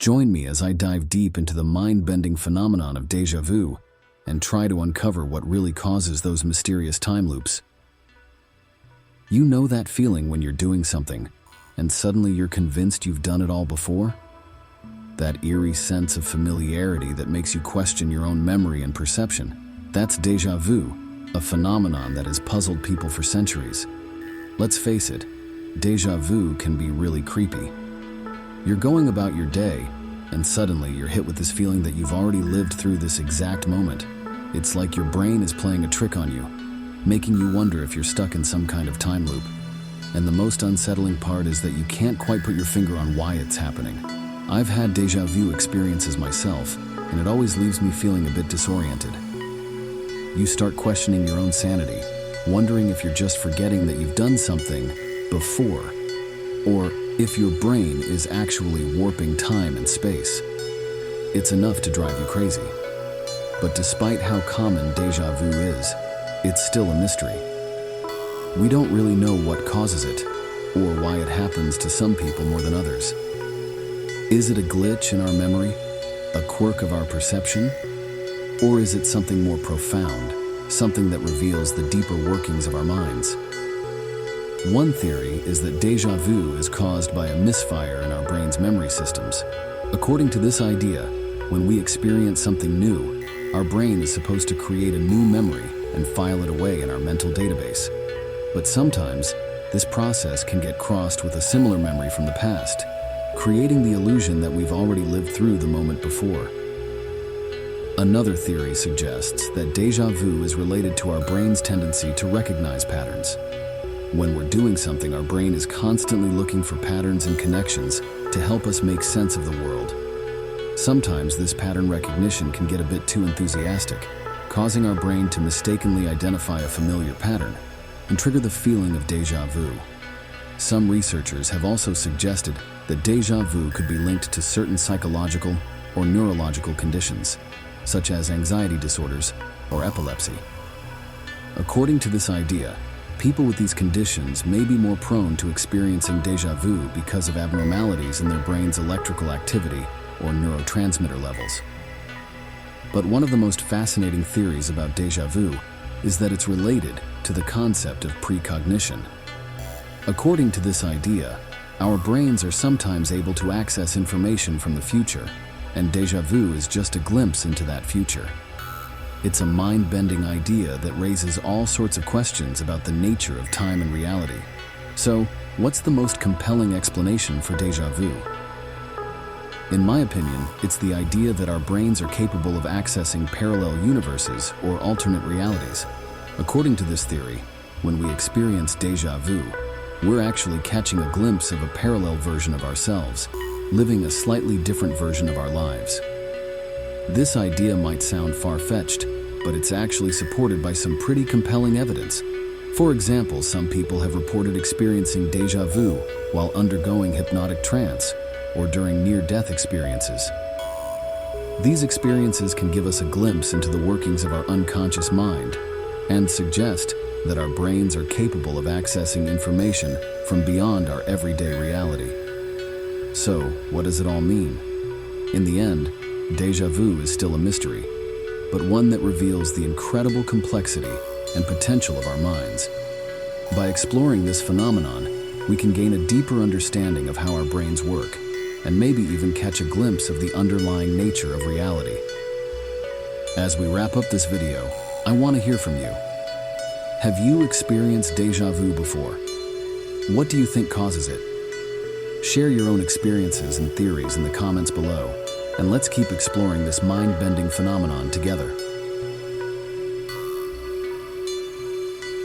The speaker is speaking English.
Join me as I dive deep into the mind-bending phenomenon of déjà vu and try to uncover what really causes those mysterious time loops. You know that feeling when you're doing something and suddenly you're convinced you've done it all before? That eerie sense of familiarity that makes you question your own memory and perception. That's déjà vu, a phenomenon that has puzzled people for centuries. Let's face it, déjà vu can be really creepy. You're going about your day, and suddenly you're hit with this feeling that you've already lived through this exact moment. It's like your brain is playing a trick on you, making you wonder if you're stuck in some kind of time loop. And the most unsettling part is that you can't quite put your finger on why it's happening. I've had déjà vu experiences myself, and it always leaves me feeling a bit disoriented. You start questioning your own sanity, wondering if you're just forgetting that you've done something before, or if your brain is actually warping time and space. It's enough to drive you crazy. But despite how common déjà vu is, it's still a mystery. We don't really know what causes it, or why it happens to some people more than others. Is it a glitch in our memory, a quirk of our perception? Or is it something more profound, something that reveals the deeper workings of our minds? One theory is that déjà vu is caused by a misfire in our brain's memory systems. According to this idea, when we experience something new, our brain is supposed to create a new memory and file it away in our mental database. But sometimes, this process can get crossed with a similar memory from the past, creating the illusion that we've already lived through the moment before. Another theory suggests that déjà vu is related to our brain's tendency to recognize patterns. When we're doing something, our brain is constantly looking for patterns and connections to help us make sense of the world. Sometimes this pattern recognition can get a bit too enthusiastic, causing our brain to mistakenly identify a familiar pattern and trigger the feeling of déjà vu. Some researchers have also suggested that déjà vu could be linked to certain psychological or neurological conditions, such as anxiety disorders or epilepsy. According to this idea, people with these conditions may be more prone to experiencing déjà vu because of abnormalities in their brain's electrical activity or neurotransmitter levels. But one of the most fascinating theories about déjà vu is that it's related to the concept of precognition. According to this idea, our brains are sometimes able to access information from the future, and déjà vu is just a glimpse into that future. It's a mind-bending idea that raises all sorts of questions about the nature of time and reality. So, what's the most compelling explanation for déjà vu? In my opinion, it's the idea that our brains are capable of accessing parallel universes or alternate realities. According to this theory, when we experience déjà vu, we're actually catching a glimpse of a parallel version of ourselves, living a slightly different version of our lives. This idea might sound far-fetched, but it's actually supported by some pretty compelling evidence. For example, some people have reported experiencing déjà vu while undergoing hypnotic trance or during near-death experiences. These experiences can give us a glimpse into the workings of our unconscious mind and suggest that our brains are capable of accessing information from beyond our everyday reality. So, what does it all mean? In the end, déjà vu is still a mystery, but one that reveals the incredible complexity and potential of our minds. By exploring this phenomenon, we can gain a deeper understanding of how our brains work, and maybe even catch a glimpse of the underlying nature of reality. As we wrap up this video, I want to hear from you. Have you experienced déjà vu before? What do you think causes it? Share your own experiences and theories in the comments below, and let's keep exploring this mind-bending phenomenon together.